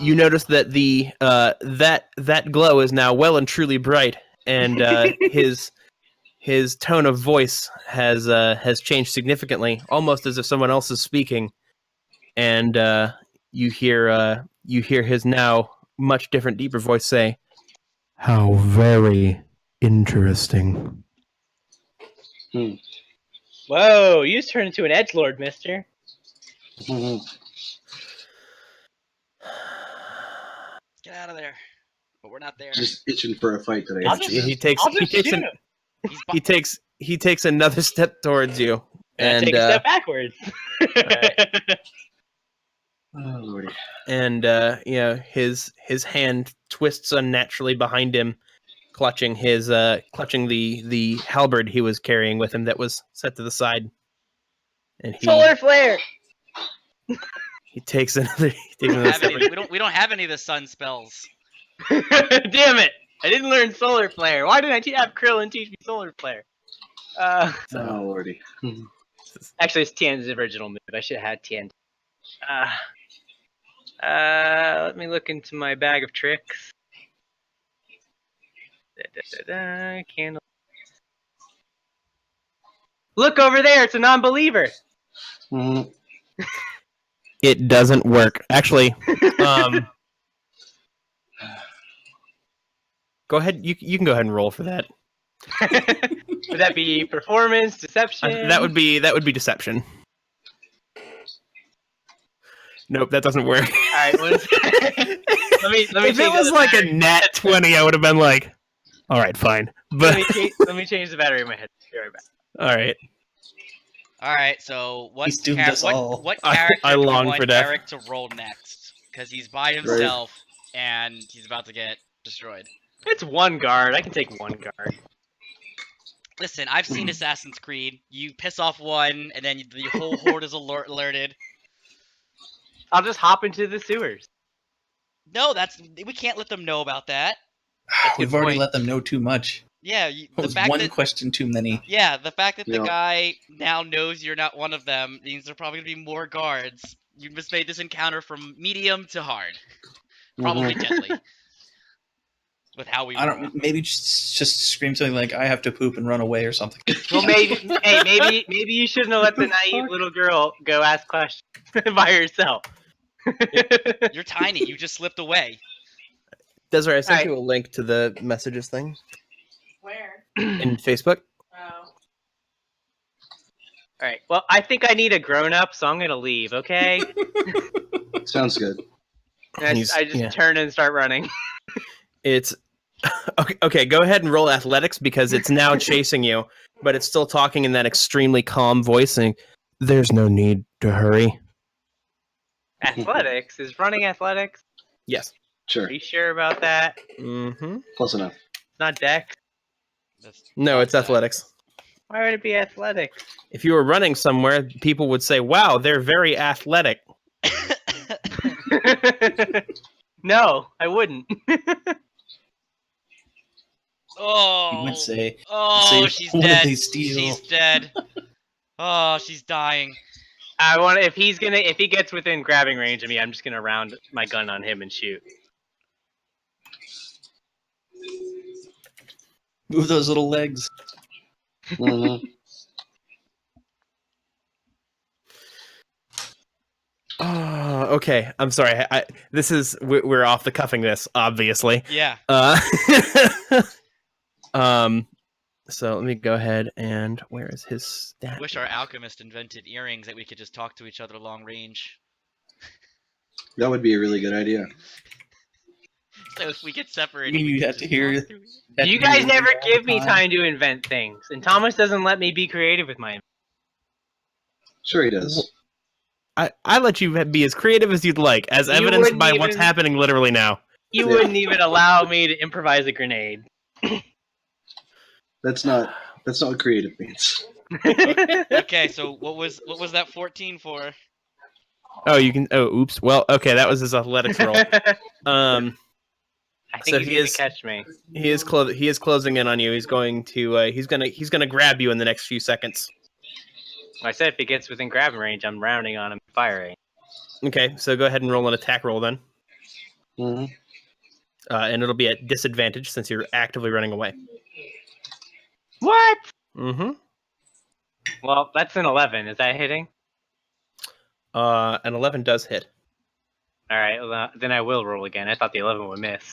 You notice that the that glow is now well and truly bright, and his tone of voice has changed significantly, almost as if someone else is speaking. And you hear his now much different, deeper voice say, "How very interesting."
Whoa, you just turned into an edgelord, mister.
Mhm.
Get out of there. But we're not there.
Just itching for a fight today.
I'll just-
He takes
I'll just shoot him.
He's
he takes another step towards you,
And
and
take a step backwards.
Oh, Lordy.
and his hand twists unnaturally behind him, clutching the halberd he was carrying with him that was set to the side. And
Solar flare.
He takes another.
We don't have any of the sun spells.
Damn it! I didn't learn solar flare. Why didn't I have Krillin teach me solar flare?
Oh lordy.
Actually, it's Tien's original move. I should have had Tien. Let me look into my bag of tricks. Candle. Look over there. It's a non-believer.
Mm-hmm.
It doesn't work. Actually, go ahead. You can go ahead and roll for that.
Would that be performance, deception?
That would be deception. Nope, that doesn't work.
All right, what is let me.
If it was like a nat 20, I would have been like, all right, fine. But
let me change the battery in my head. Be right back.
All right.
All right. So what
He's doomed us all.
what character
I
do we
long
want
for death.
Eric to roll next? Because he's by himself and he's about to get destroyed.
It's one guard. I can take one guard.
Listen, I've seen Assassin's Creed. You piss off one, and then the whole horde is alerted.
I'll just hop into the sewers.
No, we can't let them know about that.
We've already let them know too much.
Yeah,
That was one question too many.
Yeah, the fact that the guy now knows you're not one of them means there are probably going to be more guards. You just made this encounter from medium to hard. Probably deadly. With how we
maybe just scream something like "I have to poop" and run away or something.
Well, maybe you shouldn't have let the naive little girl go ask questions by herself.
You're tiny. You just slipped away.
Desiree, I sent you a link to the messages thing.
Where?
In Facebook.
Oh.
Alright, well, I think I need a grown-up, so I'm gonna leave, okay?
Sounds good.
I just turn and start running.
It's... Okay, go ahead and roll athletics, because it's now chasing you, but it's still talking in that extremely calm voice, saying, "There's no need to hurry."
Athletics? Is running athletics?
Yes.
Sure.
Are you sure about that?
Mm-hmm.
Close enough.
It's not dex?
No, it's athletics.
Why would it be athletics?
If you were running somewhere, people would say, "Wow, they're very athletic."
No, I wouldn't.
Oh.
You would say.
She's
"What
dead.
did they steal?"
She's dead. Oh, she's dying.
I want if he gets within grabbing range of me, I'm just gonna round my gun on him and shoot.
Move those little legs.
Mm-hmm.
Oh, okay. I'm sorry. We're off the cuffing this, obviously.
Yeah.
So let me go ahead and where is his stat?
Wish our alchemist invented earrings that we could just talk to each other long range.
That would be a really good idea.
So if we get separated,
You have to hear.
You guys never give me time to invent things, and Thomas doesn't let me be creative with my.
Sure he does.
I let you be as creative as you'd like, as evidenced by what's happening literally now.
You wouldn't even allow me to improvise a grenade.
That's not what creative means.
Okay, so what was that 14 for?
Oh, you can. Oh, oops. Well, okay, that was his athletics roll.
I think
So
he's
he
gonna
is-
catch me.
He is closing in on you. He's going to. He's gonna grab you in the next few seconds.
I said if he gets within grabbing range, I'm rounding on him, firing.
Okay, so go ahead and roll an attack roll then,
Mm-hmm.
and it'll be at disadvantage since you're actively running away.
What?
Mm-hmm.
Well, that's an 11. Is that hitting?
An 11 does hit.
All right, well, then I will roll again. I thought the 11 would miss.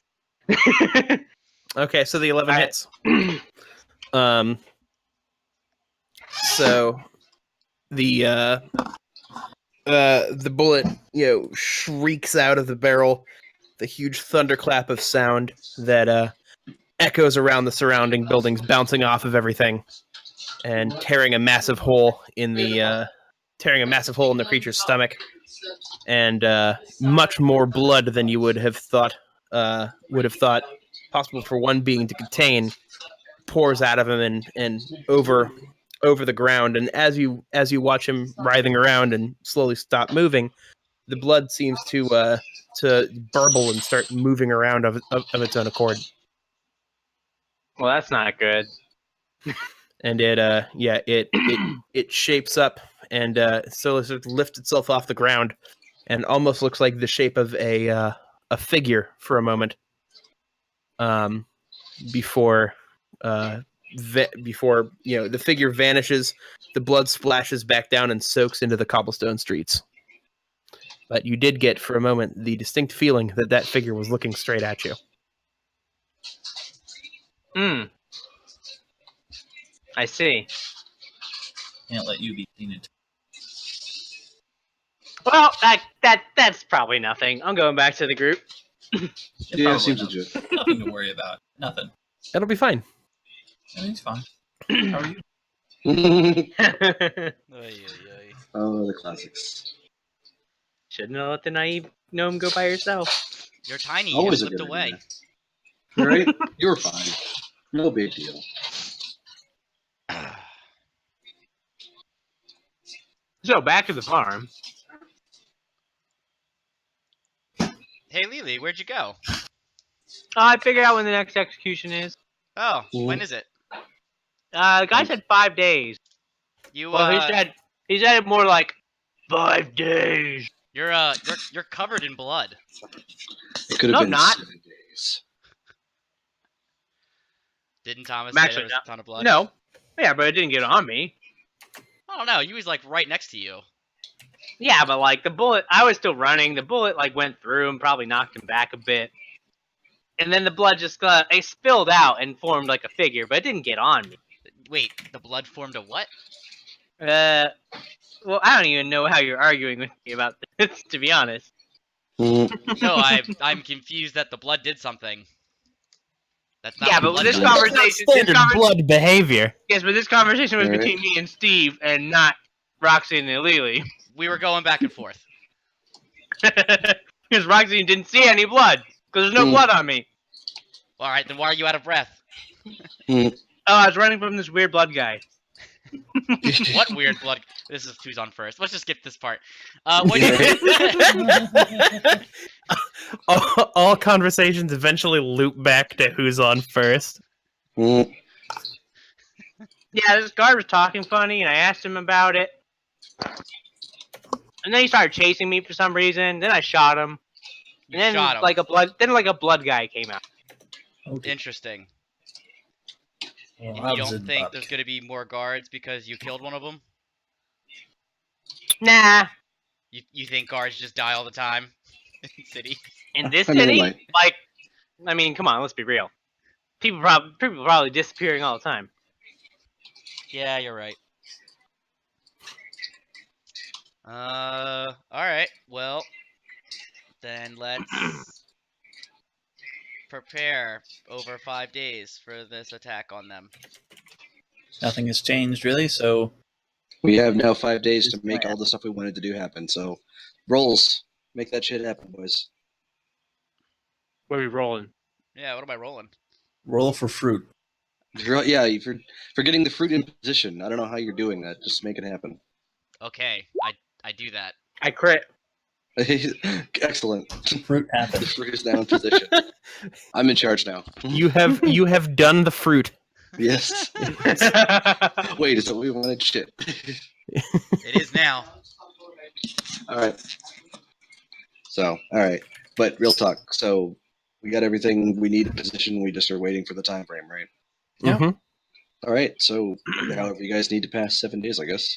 Okay, so the 11
All right.
hits. So the bullet, shrieks out of the barrel, the huge thunderclap of sound that echoes around the surrounding buildings, bouncing off of everything, and tearing a massive hole in the creature's stomach, and much more blood than you would have thought would have thought possible for one being to contain pours out of him and over the ground. And as you watch him writhing around and slowly stop moving, the blood seems to burble and start moving around of its own accord.
Well, that's not good.
And it shapes up and so it lifts itself off the ground and almost looks like the shape of a figure for a moment. Before the figure vanishes, the blood splashes back down and soaks into the cobblestone streets. But you did get for a moment the distinct feeling that figure was looking straight at you.
I see.
Can't let you be seen.
Well, that's probably nothing. I'm going back to the group.
Yeah, seems legit.
Nothing to worry about. Nothing.
That'll be fine.
Everything's fine. How are you?
Oh, the classics.
Shouldn't have let the naive gnome go by herself.
You're tiny.
Always
You
a
slipped
good
away.
idea. Right? You're fine. No big deal.
So back to the farm.
Hey, Lily, where'd you go?
I figured out when the next execution is.
Oh, when is it?
The guy said 5 days.
You
Well, he said more like 5 days.
you're covered in blood.
It could have
No,
been
not.
7 days.
Didn't Thomas
I'm
say there was a ton of blood?
No. Yeah, but it didn't get on me.
I don't know. He was like right next to you.
Yeah, but like the bullet, I was still running. The bullet like went through and probably knocked him back a bit. And then the blood just it spilled out and formed like a figure, but it didn't get on me.
Wait, the blood formed a what?
Well, I don't even know how you're arguing with me about this, to be honest.
No, I'm confused that the blood did something. That's not
Yeah,
what
but
blood
this
does.
conversation,
blood behavior.
yes, but this conversation was
Alright.
between me and Steve, and not Roxy and Lily.
We were going back and forth.
Because Roxy didn't see any blood, because there's no blood on me.
All right, then why are you out of breath?
Oh, I was running from this weird blood guy.
What weird blood? This is who's on first. Let's just skip this part. What do you...
all conversations eventually loop back to who's on first.
Yeah, this guard was talking funny, and I asked him about it. And then he started chasing me for some reason. Then I shot him.
You
And then
shot him.
like a blood guy came out.
Interesting.
Well,
And you don't think there's going to be more guards because you killed one of them?
Nah.
You think guards just die all the time in city?
In this
I mean,
city,
like-
like, I mean, come on, let's be real. People probably disappearing all the time.
Yeah, you're right. All right. Well, then let's prepare over 5 days for this attack on them.
Nothing has changed really, so
We have now 5 days to make all the stuff we wanted to do happen. So, rolls, make that shit happen, boys.
Where are we rolling?
Yeah. What am I rolling?
roll for fruit.
If you're getting the fruit in position, I don't know how you're doing that. Just make it happen.
Okay, I do that.
I crit.
Excellent.
Fruit
The
happens.
fruit is now in position. I'm in charge now.
You have done the fruit.
Yes. Wait, is that what we wanted? Shit.
It is now.
All right. So, all right. But real talk. So, we got everything we need in position. We just are waiting for the time frame, right?
Yeah.
Mhm.
All right. So, however you guys need to pass 7 days, I guess,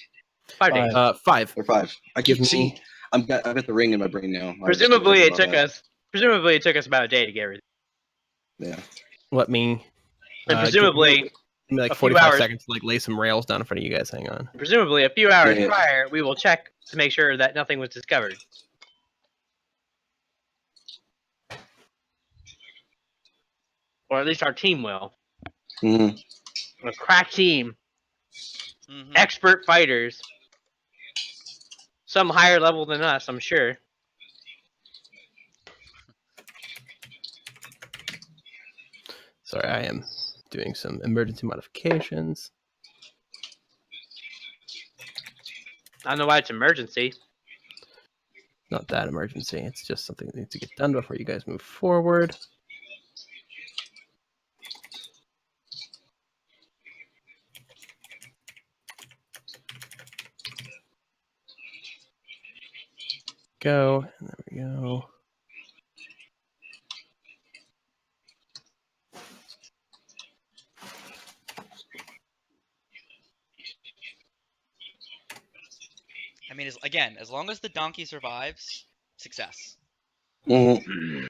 5 days.
5.
or 5. I
Give
can
me-
see. I've got the ring in my brain now.
Presumably it took us about a day to get everything.
Yeah.
Let me.
And presumably,
give me like
a few
45
hours-
seconds to like lay some rails down in front of you guys. Hang on.
a few hours
Yeah.
prior, we will check to make sure that nothing was discovered. Or at least our team will.
Mhm.
A crack team,
Mhm.
expert fighters, some higher level than us, I'm sure.
Sorry, I am doing some emergency modifications.
I don't know why it's emergency.
Not that emergency. It's just something that needs to get done before you guys move forward. Go. And there we go.
I mean, as long as the donkey survives, success.
Mm-hmm.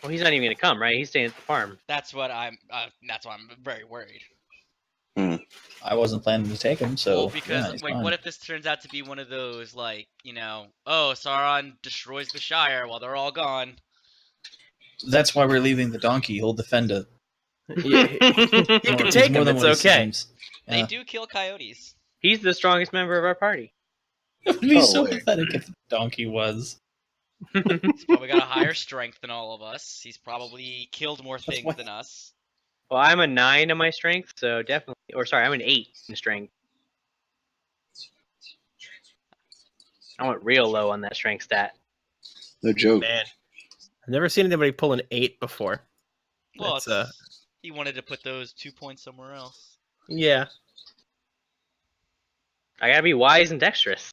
Well, he's not even gonna come, right? He's staying at the farm.
That's what I'm. That's why I'm very worried.
I wasn't planning to take him, so.
Well, because what if this turns out to be one of those oh, Sauron destroys the Shire while they're all gone.
That's why we're leaving the donkey. He'll defend it.
You can take him. It's okay.
They do kill coyotes.
He's the strongest member of our party.
It would be so pathetic if the donkey was.
He's probably got a higher strength than all of us. He's probably killed more things than us.
Well, I'm a 9 in my strength, so definitely. Or sorry, I'm an 8 in strength. I went real low on that strength stat.
No joke.
Man, I've never seen anybody pull an 8 before.
Well, he wanted to put those 2 points somewhere else.
Yeah.
I gotta be wise and dexterous.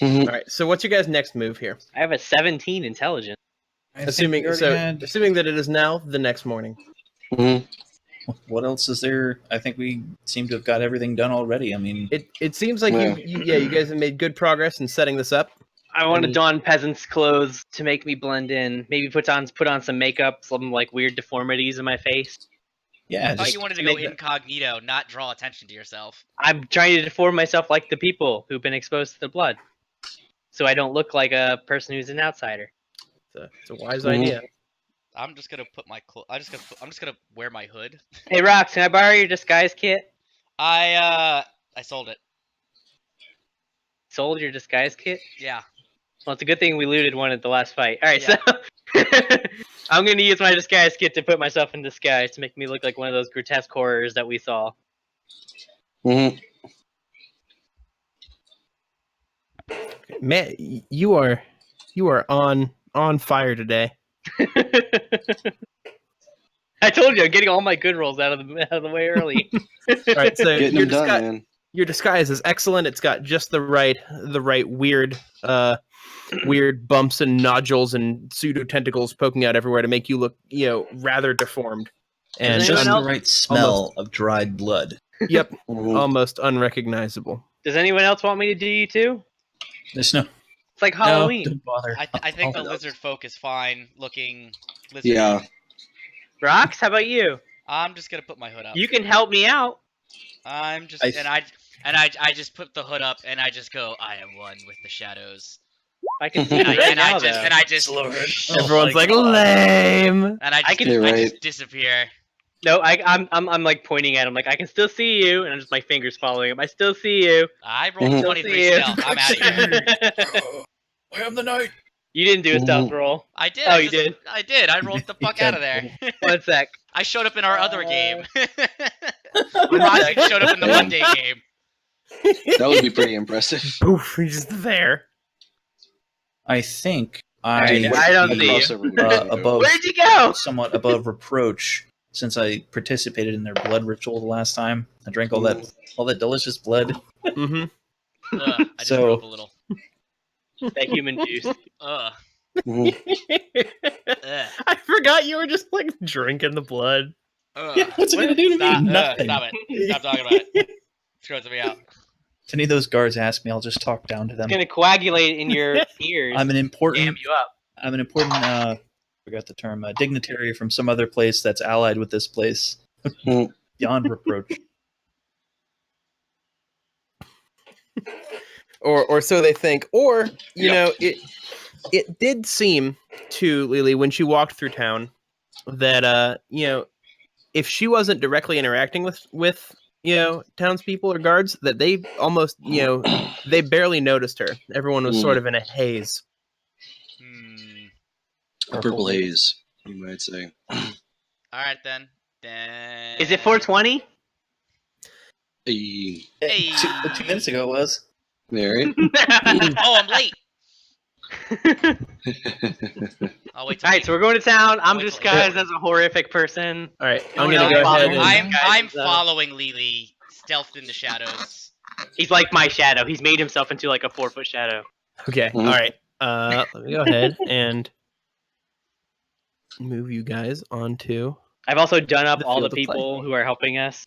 All right. So, what's your guys' next move here?
I have a 17 intelligence.
Assuming that it is now the next morning.
What else is there? I think we seem to have got everything done already. I mean,
it seems like you guys have made good progress in setting this up.
I want to don peasant's clothes to make me blend in. Maybe put on some makeup, some like weird deformities in my face.
Yeah,
I thought you wanted to go incognito, not draw attention to yourself.
I'm trying to deform myself like the people who've been exposed to the blood, so I don't look like a person who's an outsider.
It's a wise idea.
I'm just gonna put my I'm just gonna wear my hood.
Hey, Rox, can I borrow your disguise kit?
I sold it.
Sold your disguise kit?
Yeah.
Well, it's a good thing we looted one at the last fight. All right, so I'm gonna use my disguise kit to put myself in disguise to make me look like one of those grotesque horrors that we saw.
Man, you are on fire today.
I told you I'm getting all my good rolls out of the way early.
All right, so
your
disguise is excellent. It's got just the right weird bumps and nodules and pseudo tentacles poking out everywhere to make you look, rather deformed. And
just the right smell of dried blood.
Yep, almost unrecognizable.
Does anyone else want me to do you too?
There's no.
It's like Halloween.
No, don't bother.
I think the lizard folk is fine looking. Lizard.
Yeah.
Rox, how about you?
I'm just gonna put my hood up.
You can help me out.
I'm just I just put the hood up and I just go. I am one with the shadows.
I can see right now,
everyone's like lame.
And I just disappear.
No, I'm like pointing at him, like I can still see you, and I'm just my fingers following him. I still see you.
I rolled 23 stealth. I'm out of here.
I am the knight.
You didn't do a stealth roll.
I did.
Oh, you did.
I did. I rolled the fuck out of there.
1 sec.
I showed up in our other game. Roger showed up in the Monday game.
That would be pretty impressive.
Poof, he's just there.
I think
I don't see you.
Above.
Where'd you go?
Somewhat above reproach, since I participated in their blood ritual the last time. I drank all that delicious blood.
Mm-hmm.
I just broke a little.
That human juice.
Ugh.
I forgot you were just like drinking the blood.
Yeah, what's it gonna do to me? Nothing.
Stop it. Stop talking about it. It's grossing me out.
If any of those guards ask me, I'll just talk down to them.
It's gonna coagulate in your ears.
I'm an important.
Damn you up.
I'm an important. Forgot the term. Dignitary from some other place that's allied with this place. Beyond reproach.
Or so they think. Or it did seem to Lily when she walked through town that if she wasn't directly interacting with townspeople or guards, that they almost they barely noticed her. Everyone was sort of in a haze.
A purple haze, you might say.
All right then. Then.
Is it 420?
Hey.
Hey.
2 minutes ago it was.
Mary.
Oh, I'm late. I'll wait till.
All right, so we're going to town. I'm
Wait till-
disguised as a horrific person.
All right,
No
I'm
one
gonna
else
go ahead.
follows.
And,
I'm
Guys,
following Lily, stealthed in the shadows.
He's like my shadow. He's made himself into like a 4-foot shadow.
okay,
Mhm.
all right. Let me go ahead and move you guys onto.
I've also done up
The
all the
field of play.
people who are helping us.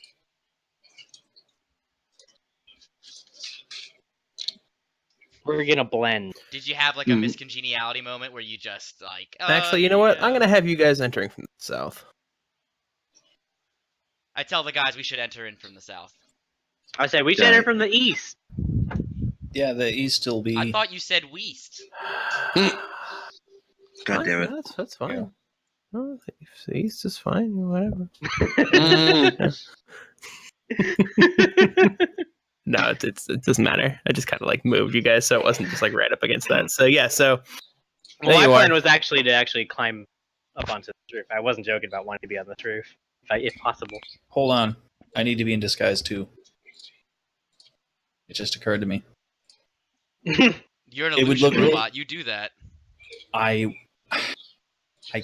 We're gonna blend.
Did you have like a miscongeniality moment where you just like?
Actually, you know what? I'm gonna have you guys entering from the south.
I tell the guys we should enter in from the south.
I said we should enter from the east.
Yeah, the east will be.
I thought you said west.
God damn it.
That's fine. No, the east is fine. Whatever. No, it doesn't matter. I just kind of like moved you guys, so it wasn't just like right up against that. So yeah, so
Well,
there
my
you
plan
are.
was actually to climb up onto the roof. I wasn't joking about wanting to be on this roof, if possible.
Hold on. I need to be in disguise too. It just occurred to me.
You're an
It would
illusion
look really-
robot. You do that.
I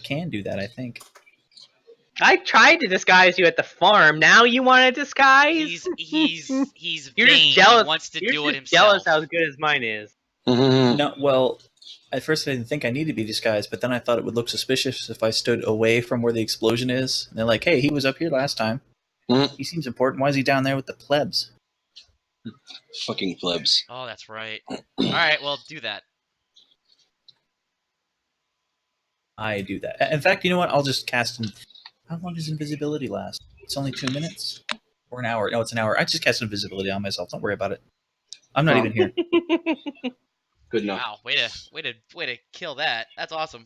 can do that, I think.
I tried to disguise you at the farm. Now you want to disguise?
He's
You're
vain.
just jealous.
He wants to
You're
do it
just
himself.
jealous how good as mine is.
No, well, at first I didn't think I needed to be disguised, but then I thought it would look suspicious if I stood away from where the explosion is. And they're like, hey, he was up here last time. He seems important. Why is he down there with the plebs?
Fucking plebs.
Oh, that's right. All right, well, do that.
I do that. In fact, you know what? I'll just cast in. How long does invisibility last? It's only 2 minutes? Or an hour? No, it's an hour. I just cast invisibility on myself. Don't worry about it. I'm not even here.
Good enough.
Wow, way to kill that. That's awesome.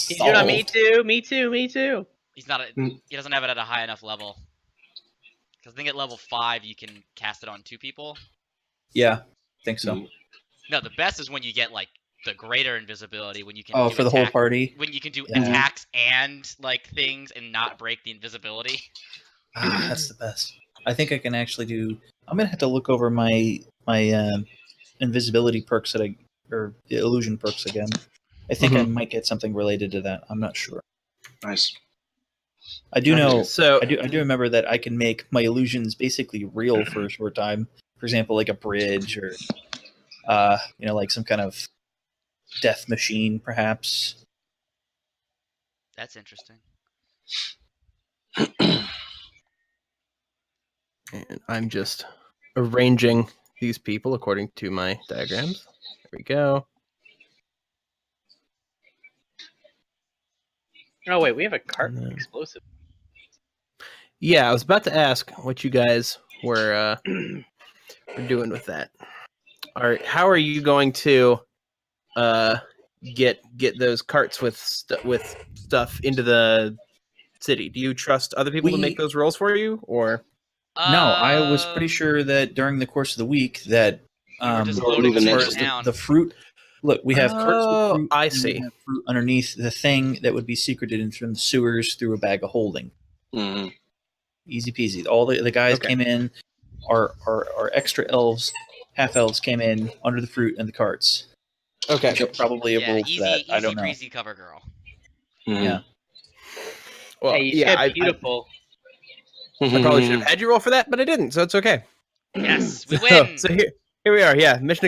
You know, me too. Me too. Me too.
He doesn't have it at a high enough level. Because I think at level 5 you can cast it on 2 people.
Yeah, I think so.
No, the best is when you get like the greater invisibility, when you can
Oh,
do
for the whole party?
when you can do
Yeah.
attacks and like things and not break the invisibility.
That's the best. I think I can actually do. I'm gonna have to look over my invisibility perks or the illusion perks again. I think I might get something related to that. I'm not sure.
Nice.
I do know.
So
I do remember that I can make my illusions basically real for a short time. For example, like a bridge or like some kind of death machine, perhaps.
That's interesting.
And I'm just arranging these people according to my diagrams. There we go.
Oh wait, we have a cart
And then-
explosive.
Yeah, I was about to ask what you guys were doing with that. How are you going to get those carts with stuff into the city? Do you trust other people to make those rolls for you, or?
No, I was pretty sure that during the course of the week that
just
Or
loading
moving
towards
next to
town.
the fruit. Look, we have carts with fruit.
I
and we
see.
have fruit underneath the thing that would be secreted in from the sewers through a bag of holding.
Mm-hmm.
Easy peasy. All the guys
Okay.
came in. Our extra elves, half elves came in under the fruit and the carts.
Okay.
Which are probably a
Yeah,
role for
easy,
that.
easy
I don't know.
breezy cover girl.
Yeah.
Well,
Hey, you
yeah,
said beautiful.
I probably should have had you roll for that, but I didn't, so it's okay.
Yes, we
So-
win.
So here we are. Yeah, mission